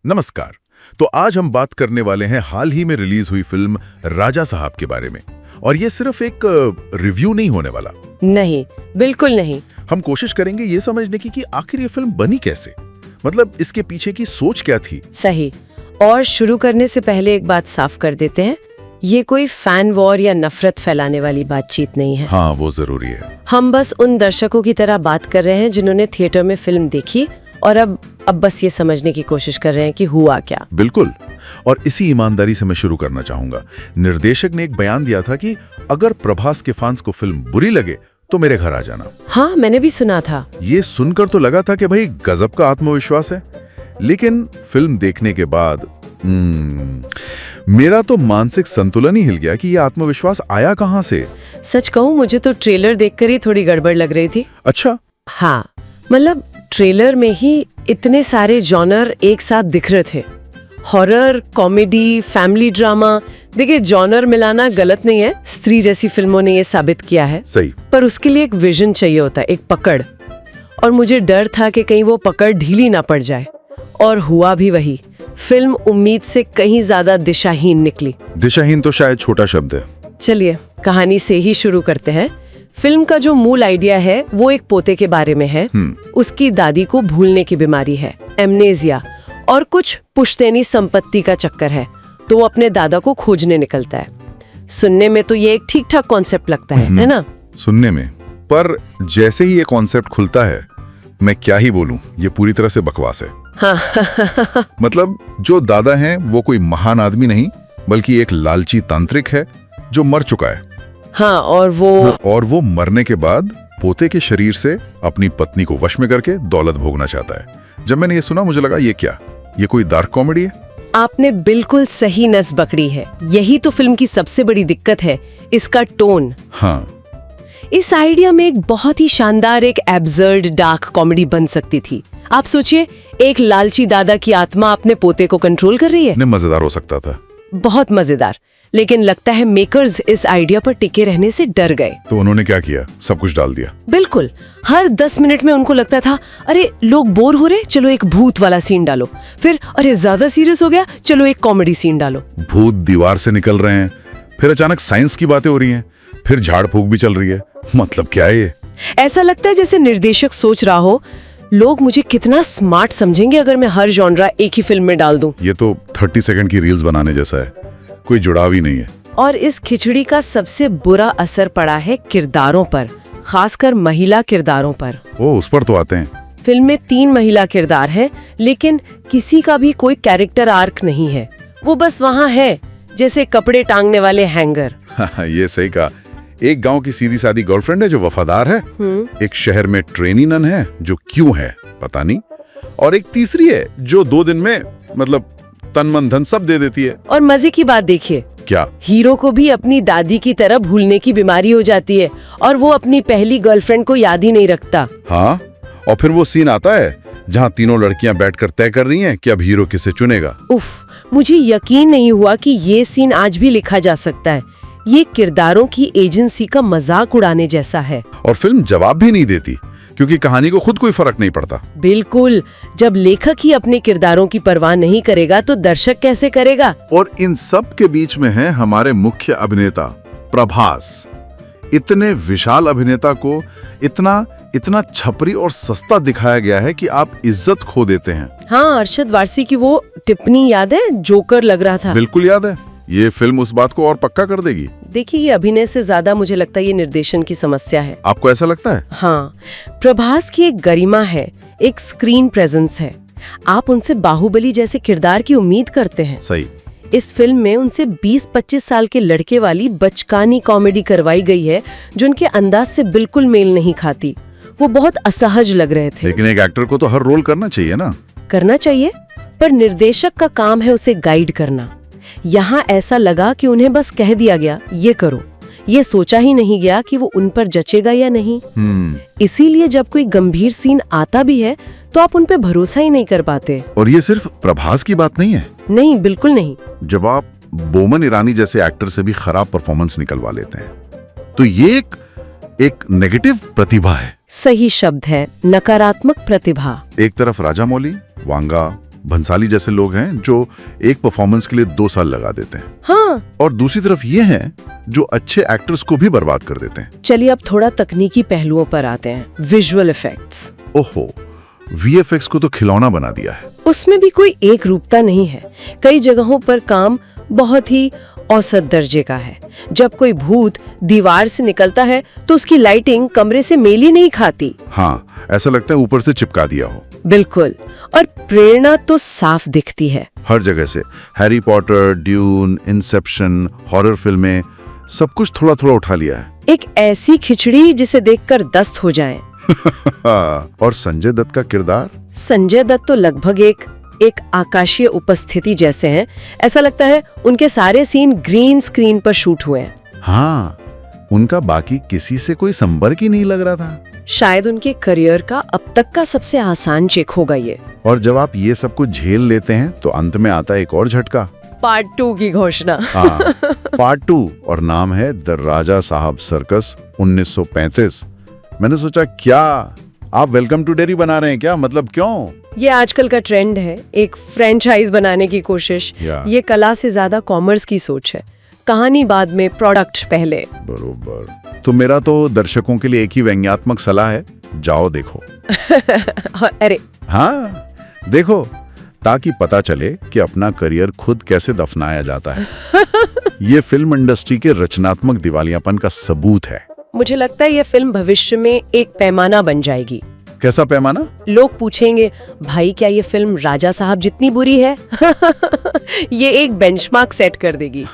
नमस्कार। तो आज हम बात करने वाले हैं हाल ही में रिलीज हुई फिल्म राजा साहब के बारे में। और ये सिर्फ एक रिव्यू नहीं होने वाला। नहीं, बिल्कुल नहीं। हम कोशिश करेंगे ये समझने की कि आखिर ये फिल्म बनी कैसे, मतलब इसके पीछे की सोच क्या थी। सही। और शुरू करने से पहले एक बात साफ कर देते हैं, ये कोई फैन वॉर या नफरत फैलाने वाली बातचीत नहीं है। हाँ, वो जरूरी है। हम बस उन दर्शकों की तरह बात कर रहे हैं जिन्होंने थिएटर में फिल्म देखी और अब बस ये समझने की कोशिश कर रहे हैं कि हुआ क्या। बिल्कुल। और इसी ईमानदारी से मैं शुरू करना चाहूंगा। निर्देशक ने एक बयान दिया था कि अगर प्रभास के फैंस को फिल्म बुरी लगे तो मेरे घर आ जाना। हाँ, मैंने भी सुना था। ये सुनकर तो लगा था कि भाई गजब का आत्मविश्वास है, लेकिन फिल्म देखने के बाद मेरा तो मानसिक संतुलन ही हिल गया कि ये आत्मविश्वास आया कहां से। सच कहूँ, मुझे तो ट्रेलर देखकर ही थोड़ी गड़बड़ लग रही थी। अच्छा। हाँ, मतलब ट्रेलर में ही इतने सारे जॉनर एक साथ दिख रहे थे। Horror, comedy, family drama. देखिए, जॉनर मिलाना गलत नहीं है, स्त्री जैसी फिल्मों ने ये साबित किया है। सही। पर उसके लिए एक विजन चाहिए होता है, एक पकड़। और मुझे डर था कि कहीं वो पकड़ ढीली ना पड़ जाए, और हुआ भी वही। फिल्म उम्मीद से कहीं ज्यादा दिशाहीन निकली। दिशाहीन तो शायद छोटा शब्द है। चलिए कहानी से ही शुरू करते हैं। फिल्म का जो मूल आइडिया है वो एक पोते के बारे में है। उसकी दादी को भूलने की बीमारी है, एमनेजिया, और कुछ पुश्तैनी संपत्ति का चक्कर है, तो वो अपने दादा को खोजने निकलता है। सुनने में तो ये एक ठीक ठाक कॉन्सेप्ट लगता है ना? सुनने में। पर जैसे ही ये कॉन्सेप्ट खुलता है, मैं क्या ही बोलूं, ये पूरी तरह से बकवास है। हाँ। मतलब जो दादा हैं वो कोई महान आदमी नहीं, बल्कि एक लालची तांत्रिक है जो मर चुका है। हाँ, और वो मरने के बाद पोते के शरीर से अपनी पत्नी को वश में करके दौलत भोगना चाहता है। जब मैंने ये सुना, मुझे लगा ये कोई डार्क कॉमेडी है। आपने बिल्कुल सही नस पकड़ी है। यही तो फिल्म की सबसे बड़ी दिक्कत है, इसका टोन। हाँ। इस आइडिया में एक बहुत ही शानदार, एक एब्सर्ड डार्क कॉमेडी बन सकती थी। आप सोचिए, एक लालची दादा की आत्मा अपने पोते को कंट्रोल कर रही है। मजेदार हो सकता था। बहुत मजेदार। लेकिन लगता है मेकर्स इस आइडिया पर टिके रहने से डर गए। तो उन्होंने क्या किया? सब कुछ डाल दिया। बिल्कुल। हर 10 मिनट में उनको लगता था, अरे लोग बोर हो रहे, चलो एक भूत वाला सीन डालो। फिर अरे ज्यादा सीरियस हो गया, चलो एक कॉमेडी सीन डालो। भूत दीवार से निकल रहे हैं, फिर अचानक साइंस की बातें हो रही हैं, फिर झाड़ फूक भी चल रही है। मतलब क्या है ये? ऐसा लगता है जैसे निर्देशक सोच रहा हो, लोग मुझे कितना स्मार्ट समझेंगे अगर मैं हर जॉनरा एक ही फिल्म में डाल दूं। ये तो 30 सेकंड की रील्स बनाने जैसा है, कोई जुड़ाव ही नहीं है। और इस खिचड़ी का सबसे बुरा असर पड़ा है किरदारों पर, खासकर महिला किरदारों पर। उस पर तो आते हैं। फिल्म में 3 महिला किरदार हैं, लेकिन किसी का भी कोई कैरेक्टर आर्क नहीं है। वो बस वहाँ है, जैसे कपड़े टांगने वाले हैंगर। ये सही कहा। एक गांव की सीधी सादी गर्लफ्रेंड है जो वफादार है, एक शहर में ट्रेनी नन है जो क्यों है पता नहीं, और एक तीसरी है जो 2 दिन में मतलब तन मन धन सब दे देती है। और मजे की बात देखिए, क्या हीरो को भी अपनी दादी की तरह भूलने की बीमारी हो जाती है, और वो अपनी पहली गर्लफ्रेंड को याद ही नहीं रखता। हाँ, और फिर वो सीन आता है जहाँ तीनों लड़कियां बैठकर तय कर रही हैं कि अब हीरो किसे चुनेगा। उफ, मुझे यकीन नहीं हुआ कि ये सीन आज भी लिखा जा सकता है। ये किरदारों की एजेंसी का मजाक उड़ाने जैसा है। और फिल्म जवाब भी नहीं देती, क्योंकि कहानी को खुद कोई फर्क नहीं पड़ता। बिल्कुल। जब लेखक ही अपने किरदारों की परवाह नहीं करेगा तो दर्शक कैसे करेगा? और इन सब के बीच में है हमारे मुख्य अभिनेता प्रभास। इतने विशाल अभिनेता को इतना छपरी और सस्ता दिखाया गया है कि आप इज्जत खो देते हैं। हाँ, अरशद वारसी की वो टिप्पणी याद है, जोकर लग रहा था। बिल्कुल याद है। ये फिल्म उस बात को और पक्का कर देगी। देखिए, ये अभिनय से ज्यादा मुझे लगता है ये निर्देशन की समस्या है। आपको ऐसा लगता है? हाँ, प्रभास की एक गरिमा है, एक स्क्रीन प्रेजेंस है। आप उनसे बाहुबली जैसे किरदार की उम्मीद करते हैं। सही। इस फिल्म में उनसे 20-25 साल के लड़के वाली बचकानी कॉमेडी करवाई गई है जो उनके अंदाज से बिल्कुल मेल नहीं खाती। वो बहुत असहज लग रहे थे। लेकिन एक एक्टर को तो हर रोल करना चाहिए ना? करना चाहिए, पर निर्देशक का काम है उसे गाइड करना। यहाँ ऐसा लगा कि उन्हें बस कह दिया गया ये करो, ये सोचा ही नहीं गया कि वो उन पर जचेगा या नहीं। इसीलिए जब कोई गंभीर सीन आता भी है तो आप उन पे भरोसा ही नहीं कर पाते। और ये सिर्फ प्रभास की बात नहीं है। नहीं, बिल्कुल नहीं। जब आप बोमन ईरानी जैसे एक्टर से भी खराब परफॉर्मेंस निकलवा लेते हैं तो ये एक नेगेटिव प्रतिभा है। सही शब्द है, नकारात्मक प्रतिभा। एक तरफ राजामौली, वांगा, भंसाली जैसे लोग हैं जो एक परफॉर्मेंस के लिए 2 साल लगा देते हैं, हाँ। और दूसरी तरफ ये हैं जो अच्छे एक्टर्स को भी बर्बाद कर देते हैं। चलिए अब थोड़ा तकनीकी पहलुओं पर आते हैं, विजुअल इफेक्ट्स। ओहो, VFX को तो खिलौना बना दिया है। उसमें भी कोई एक रूपता नहीं है। कई जगहों पर काम बहुत ही औसत दर्जे का है। जब कोई भूत दीवार से निकलता है तो उसकी लाइटिंग कमरे से मेल ही नहीं खाती। हाँ, ऐसा लगता है ऊपर से चिपका दिया हो। बिल्कुल, और प्रेरणा तो साफ दिखती है हर जगह से। Harry Potter, dune, Inception, horror फिल्में, सब कुछ थोड़ा थोड़ा उठा लिया है। एक ऐसी खिचड़ी जिसे देखकर दस्त हो जाए। और संजय दत्त का किरदार? संजय दत्त तो लगभग एक आकाशीय उपस्थिति जैसे हैं। ऐसा लगता है उनके सारे सीन ग्रीन स्क्रीन पर शूट हुए हैं। हाँ, उनका बाकी किसी से कोई संपर्क ही नहीं लग रहा था। शायद उनके करियर का अब तक का सबसे आसान चेक होगा ये। और जब आप ये सब कुछ झेल लेते हैं तो अंत में आता है एक और झटका, पार्ट 2 की घोषणा। हाँ, पार्ट 2, और नाम है द राजा साहब सर्कस 1935। मैंने सोचा क्या आप वेलकम टू डेरी बना रहे हैं क्या? मतलब क्यों? ये आजकल का ट्रेंड है, एक फ्रेंचाइज बनाने की कोशिश। ये कला से ज्यादा कॉमर्स की सोच है। कहानी बाद में, प्रोडक्ट पहले। बरोबर। तो मेरा तो दर्शकों के लिए एक ही व्यंग्यात्मक सलाह है, जाओ देखो। अरे हाँ, देखो, ताकि पता चले कि अपना करियर खुद कैसे दफनाया जाता है। ये फिल्म इंडस्ट्री के रचनात्मक दिवालियापन का सबूत है। मुझे लगता है ये फिल्म भविष्य में एक पैमाना बन जाएगी। कैसा पैमाना? लोग पूछेंगे, भाई क्या ये फिल्म राजा साहब जितनी बुरी है? ये एक बेंचमार्क सेट कर देगी।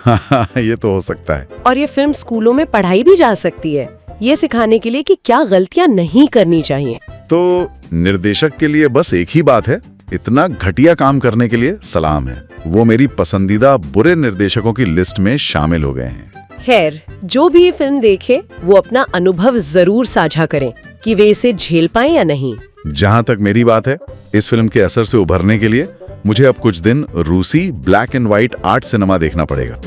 ये तो हो सकता है। और ये फिल्म स्कूलों में पढ़ाई भी जा सकती है, ये सिखाने के लिए कि क्या गलतियां नहीं करनी चाहिए। तो निर्देशक के लिए बस एक ही बात है, इतना घटिया काम करने के लिए सलाम है। वो मेरी पसंदीदा बुरे निर्देशकों की लिस्ट में शामिल हो गए हैं। खैर, जो भी ये फिल्म देखे वो अपना अनुभव जरूर साझा करें कि वे इसे झेल पाएं या नहीं। जहां तक मेरी बात है, इस फिल्म के असर से उभरने के लिए मुझे अब कुछ दिन रूसी black and white art cinema देखना पड़ेगा।